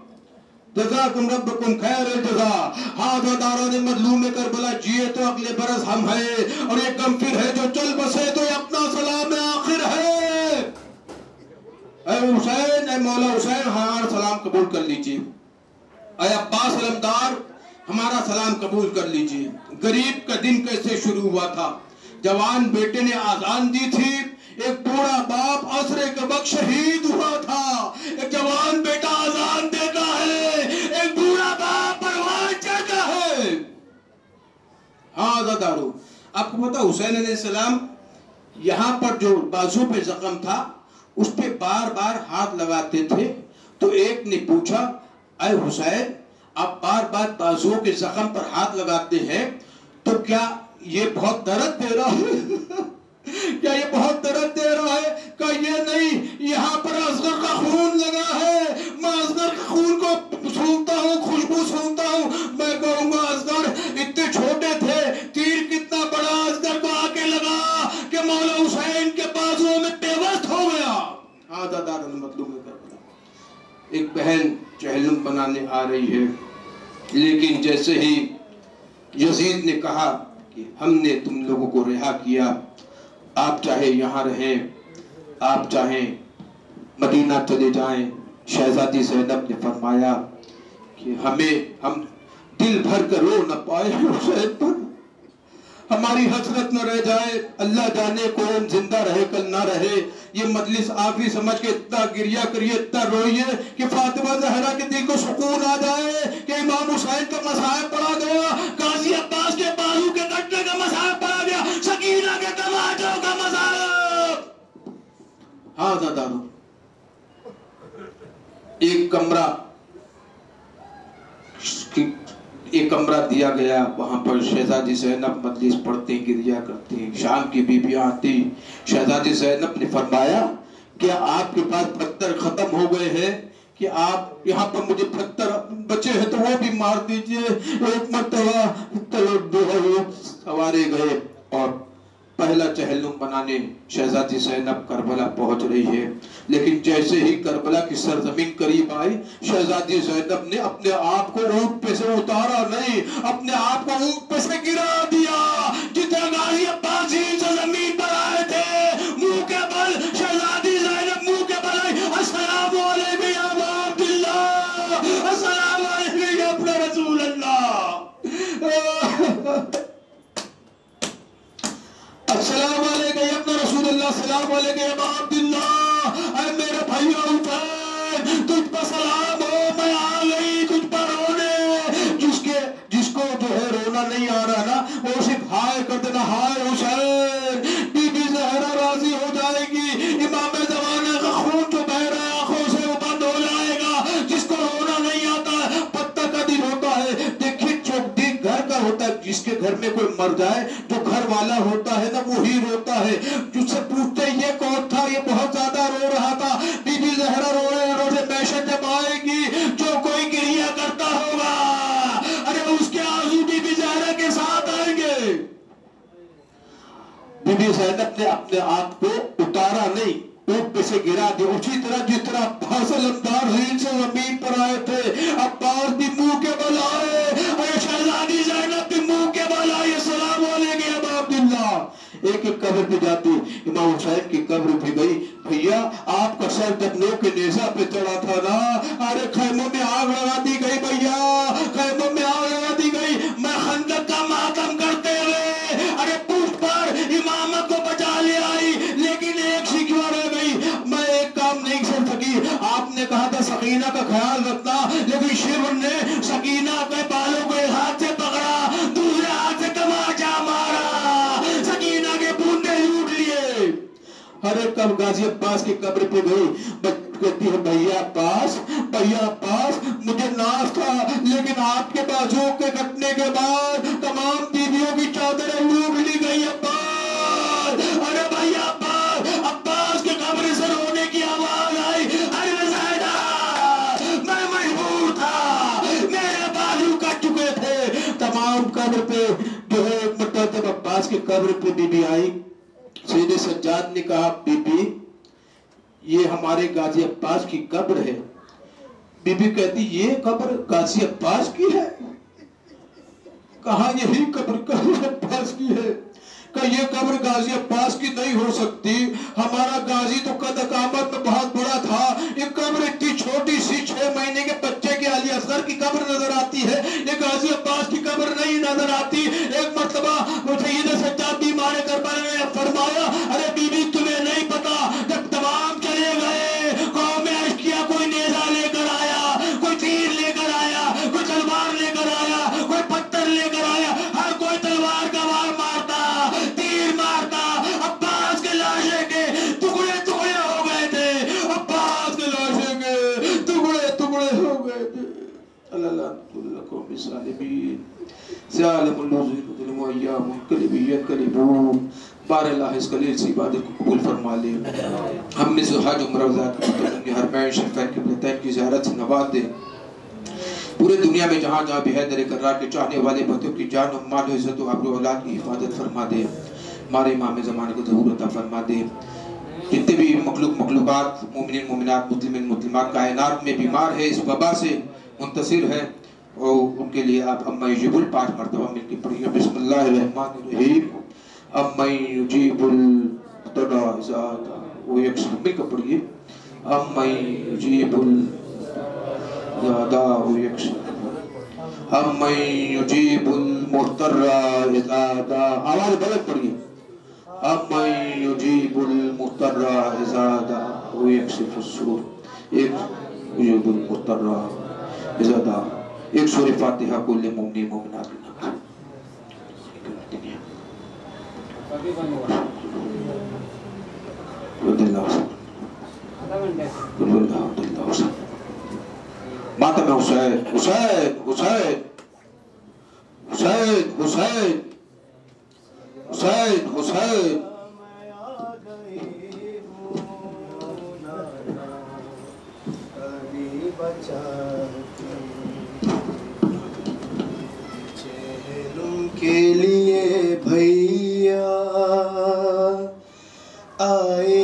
جزاکم ربکم خیر الجزا. ہاں داران مظلوم کربلا, جیے تو اگلے برس ہم ہیں, اور ایک غم پھر ہے جو چل بسے تو یہ اپنا سلام آخر ہے. اے حسین, اے مولا حسین, ہمارا سلام قبول کر لیجئے. اے عباس علمدار, ہمارا سلام قبول کر لیجئے. غریب کا دن کیسے شروع ہوا تھا. جوان بیٹے نے آذان دی تھی, ایک بوڑھا باپ عصر کے وقت شہید ہوا تھا. ایک جوان بیٹا آذان دیتا ہے, ایک بوڑھا باپ پروان چڑھتا ہے. ہاں زدارو, آپ کو پتا حسین علیہ السلام یہاں پر جو بازو پہ زخم تھا اس پہ بار بار ہاتھ لگاتے تھے. تو ایک نے پوچھا اے حسین آپ بار بار بازوؤں کے زخم پر ہاتھ لگاتے ہیں تو کیا یہ بہت درد دے رہا ہے؟ کیا یہ بہت درد دے رہا ہے؟ کہ یہ نہیں، یہاں پر اصغر کا خون لگا ہے، میں اصغر کے خون کو سونگتا ہوں، خوشبو سونگتا ہوں. میں کہوں گا اصغر اتنے چھوٹے تھے، تیر کتنا بڑا اصغر کو آ کے لگا کہ مولا حسین کے بازوؤں میں پیوست ہو گیا. آدھا دار المظلوم میں کربلا. ایک بہن چہلم بنانے آ رہی ہے، لیکن جیسے ہی یزید نے کہا کہ ہم نے تم لوگوں کو رہا کیا، آپ چاہے یہاں رہیں، آپ چاہیں مدینہ چلے جائیں، شہزادی زینب نے فرمایا کہ ہم دل بھر کر رو نہ پائے حسین پر، ہماری حسرت نہ رہ جائے. اللہ جانے کون زندہ رہے کل نہ رہے. یہ مجلس آخری سمجھ کے اتنا گریا کریے، اتنا روئیے کہ فاطمہ زہرا کے دل کو سکون آ جائے کہ امام حسین کا مصائب پڑا گیا، غازی عباس کے بازو کے کٹنے کا مصائب پڑا گیا، سکینہ کے تماچوں کا مصائب. ہاں دادو ایک کمرہ دیا گیا، وہاں پر شہزادی زینب مجلس پڑھتے گریا کرتی. شام کی بیوی آتی، شہزادی زینب نے فرمایا کہ آپ کے پاس پتھر ختم ہو گئے ہیں کہ آپ یہاں پر مجھے پتھر بچے ہیں تو وہ بھی مار دیجئے. ایک مرتبہ سوارے گئے اور پہلا چہلم بنانے شہزادی زینب کربلا پہنچ رہی ہے. لیکن جیسے ہی کربلا کی سرزمین قریب آئی، شہزادی زینب نے اپنے آپ کو اونٹ پہ سے اتارا نہیں، اپنے آپ کو اونٹ پہ سے گرا دیا. جتنے غازی عباس سے زمین پر آئے تھے، منہ کے بل شہزادی زینب منہ کے بل آئی، السلام علیکم یا ابا عبداللہ، السلام علیکم یا ابن رسول اللہ، السلام علیکم یا ابن رسول اللہ، السلام علیکم یا ابا عبداللہ. اے میرے بھائیو حسین، تجھ پر سلام ہو، میں آ گئی تجھ پر رونے. جس کو جو ہے رونا نہیں آ رہا نا، وہ صرف ہائے کر دینا، ہائے حسین. بی بی زہرا راضی ہو جائے گی، امام زمانے کا خون جو بہ رہا ہے آنکھوں سے وہ بند ہو جائے گا. جس کو رونا نہیں آتا ہے پتہ کا دل ہوتا ہے. دیکھیے چوک دیکھ گھر کا ہوتا ہے، جس کے گھر میں کوئی مر جائے جو گھر والا ہوتا ہے نا وہی روتا ہے. جس سے پوچھتے یہ کون تھا، یہ بہت زیادہ رو رہا تھا. بی بی زہرا روزے محشر جب آئے گی، جو کوئی گریہ کرتا ہوگا ارے اس کے آنسو بی بی زہرا کے ساتھ آئیں گے. بی بی زینب نے اپنے آپ کو اتارا نہیں، اونٹ پہ سے گرا دیا. اسی طرح جس طرح عباس علمدار ذیل سے زمین پر آئے تھے، عباس بھی منہ کے بل آئے، اور شہزادی زینب بھی منہ کے بل آئے. السلام علیکم یا ابا عبداللہ. ایک ایک قبر پہ جاتی. امام حسین کی قبر پہ گئی. بھیا آپ کا سر جب نو کے نیزہ پہ چڑھا تھا نا، ارے خیموں میں آگ لگا دی گئی بھیا، خیموں میں آگ لگا دی گئی. میں خندق کا ماتم کرتے ہوئے ارے پشت پر امامت کو بچا لے آئی، لیکن ایک شکوہ رہ گئی، میں ایک کام نہیں کر سکی. آپ نے کہا تھا سکینہ کا خیال رکھنا، لیکن شیور نے سکینہ کے بالوں کو ایک ہاتھ سے پکڑا، دوسرے ہاتھ سے تماچا مارا، سکینہ کے بوندے لوٹ لیے. ہر ایک کب غازی عباس کی قبر پہ گئی، کہتی ہے بھیا عباس مجھے ناز تھا، لیکن آپ کے بازو کے کٹنے کے بعد تمام بیویوں کی چادریں لوٹ لی گئی. عباس، ارے بھیا عباس کے قبر سے رونے کی آواز آئی. ارے زیدہ میں مجبور تھا، میرے بازو کٹ چکے تھے. تمام قبر پہ جو ہے ایک مرتبہ جب عباس کی قبر پہ بی بی آئی، سید سجاد نے کہا بی بی یہ ہمارے غازی عباس کی قبر ہے. بی بی کہتی یہ قبر غازی عباس کی ہے؟ کہا یہی قبر غازی عباس کی ہے. کہ یہ قبر غازی عباس کی نہیں ہو سکتی، ہمارا غازی تو قد قامت میں بہت بڑا تھا. یہ قبر اتنی چھوٹی سی 6 مہینے کے بچے کے علی اصغر کی قبر نظر آتی ہے، یہ غازی عباس کی قبر نہیں نظر آتی. ایک مرتبہ سید سجاد بیمار کربلا نے فرمایا ارے بی بی تمہیں نہیں پتا، جب تمام چلے گئے قوم اشکیا کوئی نیزہ لے کر آیا، کوئی تیر لے کر آیا، کوئی تلوار لے کر آیا، کوئی پتھر لے کر آیا، ہر کوئی تلوار کا وار مارتا، تیر مارتا. عباس کے لاشے کے ٹکڑے ٹکڑے ہو گئے تھے. باراللہ اس قلیل سی عبادت کو قبول فرما لے. ہم میں سے حج عمرہ وزارت حرمین شریفین قبلتین کی زیارت سے نواز دے. پورے دنیا میں جہاں جہاں بھی حیدر کرار کے چاہنے والے بندوں کی جان و مال و عزت و آبرو اولاد کی حفاظت فرما دے. ہمارے امام زمانے کو ظہور عطا فرما دے. جتنے بھی مخلوقات مومنین مومنات مسلمین مسلمات کائنات میں بیمار ہے اس وبا سے منتصر ہے اور ان کے لیے آپ اما یجیب الپاٹ مرتبہ مل کے پڑھیے. بسم اللہ الرحمن الرحیم. اما یجیب التدع اذا دعا وہ یکشف مل کر پڑھیے. اما یجیب اذا دعا وہ یکشف. اما یجیب المضطر اذا دعا. آواز بلند پڑھیے. اما یجیب المضطر اذا دعا وہ یکشف السوء. ایک یجیب المضطر اذا دعا. ایک سورہ فاتحہ کل مومنین مومنات کے نام. ماتم حسین حسین حسین حسین حسین حسین حسین. کے لیے بھیا آئے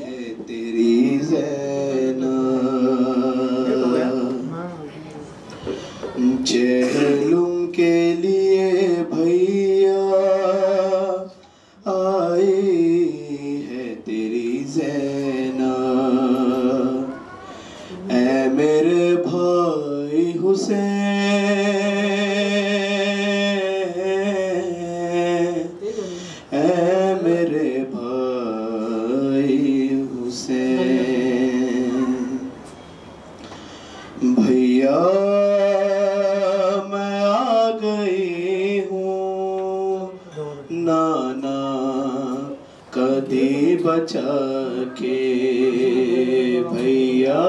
ہے تیری زینب. چہلم کے لیے بھیا آئے ہے تیری زینب. اے میرے بھائی حسین بچا کے بھیا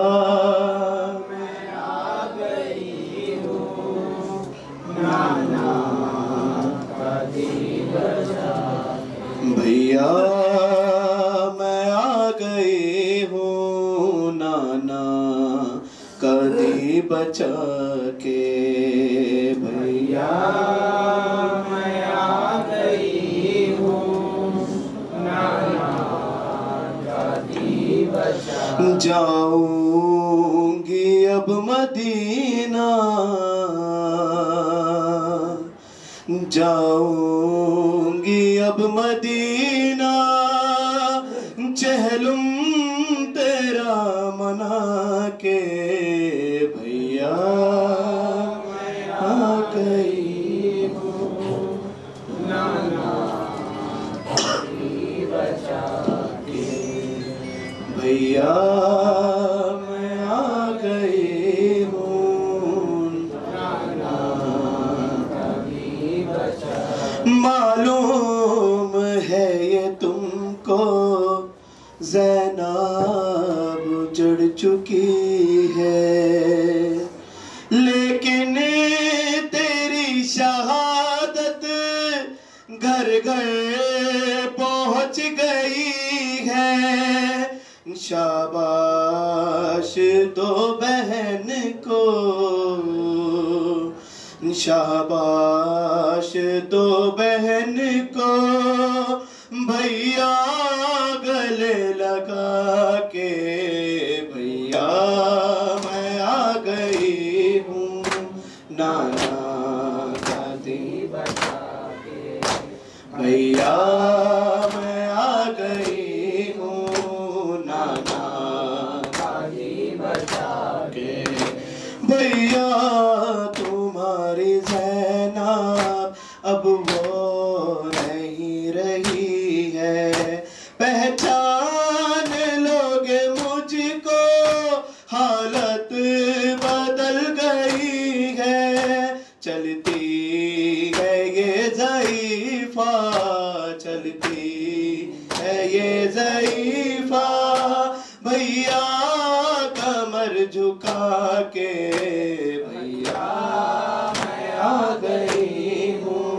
میں آ گئی ہوں نانا کدی بچا. بھیا میں آ گئی ہوں نانا کدی بچا کے. بھیا میں آ گئی ہوں نانا جاؤں گی اب مدینہ جاؤں گی اب مدینہ چہلم تیرا منا کے. بھیا میں آ گئی ہوں نانا بچا کے. بھیا میں آ گئی ہوں نانا کبھی بچا. معلوم ہے یہ تم کو زینب جڑ چکی ہے لیکن تیری شہادت گھر گھر پہنچ گئی ہے. شاباش دو بہن کو شاباش دو بہن کو بھیا گلے لگا کے. بھیا میں آ گئی ہوں نانا دادی بچا کے. بھیا میں آ گئی ہوں نانا دادی بچا کے. بھیا تمہاری زینب اب وہ نہیں رہی ہے. پہچان لوگے مجھ کو حالت بدل گئی ہے. چلتی ہے یہ ضعیفہ چلتی ہے یہ ضعیفہ. بھیا کمر جھکا کے. بھیا میں آ گئی ہوں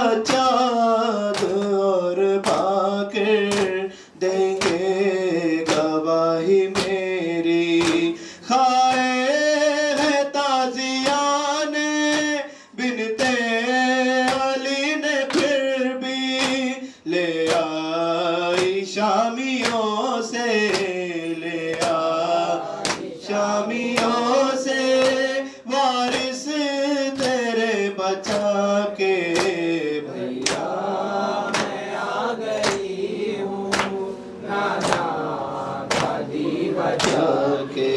سجاد اور باقر دیں گے گواہی میری. خائے ہے تازیان بنتے علی نے پھر بھی لے آئی شامیوں سے، لے آئی شامیوں سے وارث تیرے بچا کے. بھیا میں آ گئی ہوں نانا دادی بچا کے.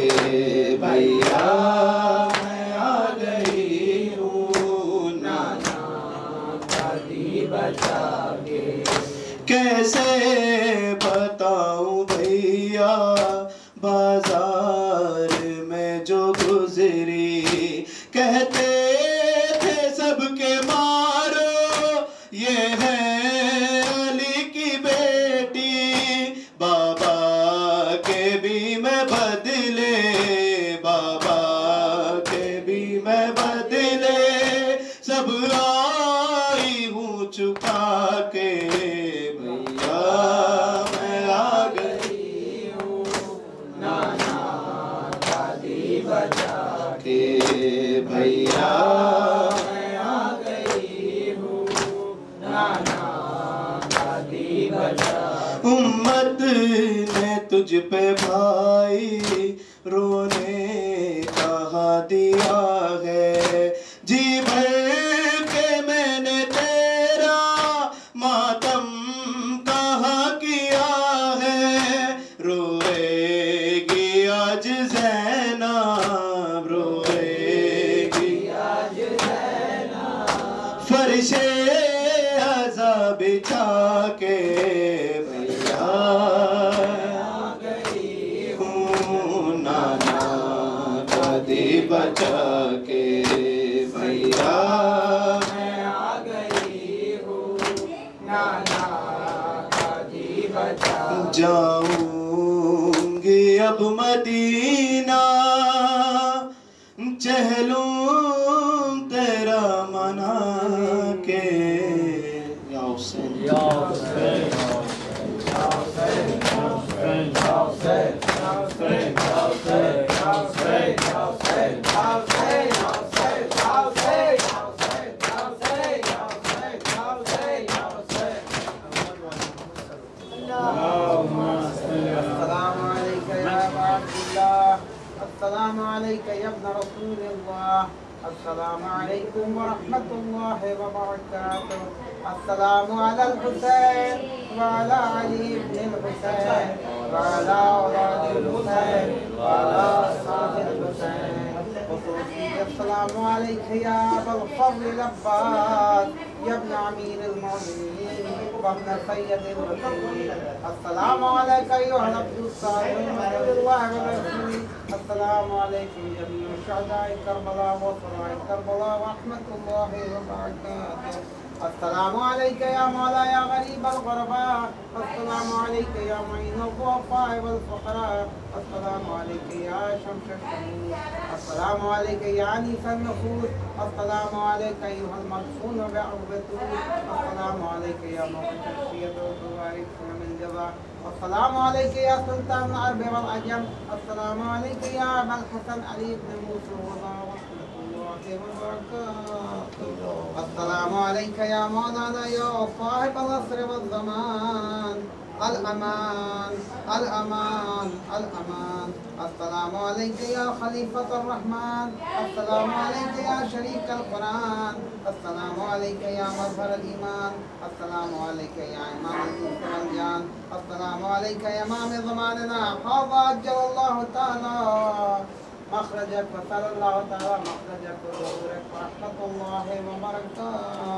بھیا میں آ گئی ہوں نانا دادی بچا کے. کیسے بتاؤں بھیا بازار میں جو گزری، کہتے تھے سب کے مارو یہ ہے علی کی بیٹی. بابا کے بھی میں بدلے، بابا کے بھی میں بدلے سب آئی ہوں چکا کے. بھیا میں آ گئی ہوں نانا دادی بچا کے. بھیا میں آ گئی ہوں نانا دادی بچا. امت نے تجھ پہ بھائی رونے کہاں دیا ہے، جی بھر کے میں نے تیرا ماتم کہاں کیا ہے. روئے گی آج زینب، روئے گی آج زینب فرش عزا بچھا کے. بھیا آ گئی ہوں نانا دادی بچا کے. بھیا میں آ گئی ہوں نانا دادی بچا. جاؤں گی اب مدینہ چہلوں تیرا منا کے. یا حسین یا حسین یا حسین یا حسین یا حسین یا حسین یا حسین یا حسین یا حسین یا حسین یا حسین یا حسین یا حسین یا حسین یا حسین. السلام عليك يا أبا عبد الله، السلام عليك يا ابن رسول الله، السلام عليكم ورحمة الله وبركاته. السلام على الحسين وعلى علي بن الحسين وعلى أولاد الحسين وعلى أصحاب الحسين. خصوصي السلام عليك يا أبا الفضل العباس يا ابن أمير المؤمنين وابن سيد المرسلين. السلام عليك أيها العبد الصالح من الله ورسوله. السلام عليكم جميع شهداء كربلاء وصلاة كربلاء ورحمة الله وبركاته. السلام عليك يا مولاي يا غريب الغرباء. السلام عليك يا معين الضعفاء والفقراء. السلام عليك يا شمس الشموس. السلام عليك يا أنيس النفوس. السلام عليك أيها المدفون بعربته. السلام عليك يا موقف الشيد وتبارك من جزا. السلام عليك يا سلطان العرب والعجم. السلام عليك يا أبا الحسن علي بن موسى ورحمة الله وبركاته. السلام عليك يا مولانا يا صاحب العصر والزمان. الأمان الأمان الأمان. السلام عليك يا خليفة الرحمن. السلام عليك يا شريك القرآن. السلام عليك يا مظهر الإيمان. السلام عليك يا إمام الإنس والجان. السلام عليك يا إمام زماننا. هذا أجل الله تعالى مخرجك وصلى الله تعالى مخرجك وظهورك ورحمة الله وبركاته.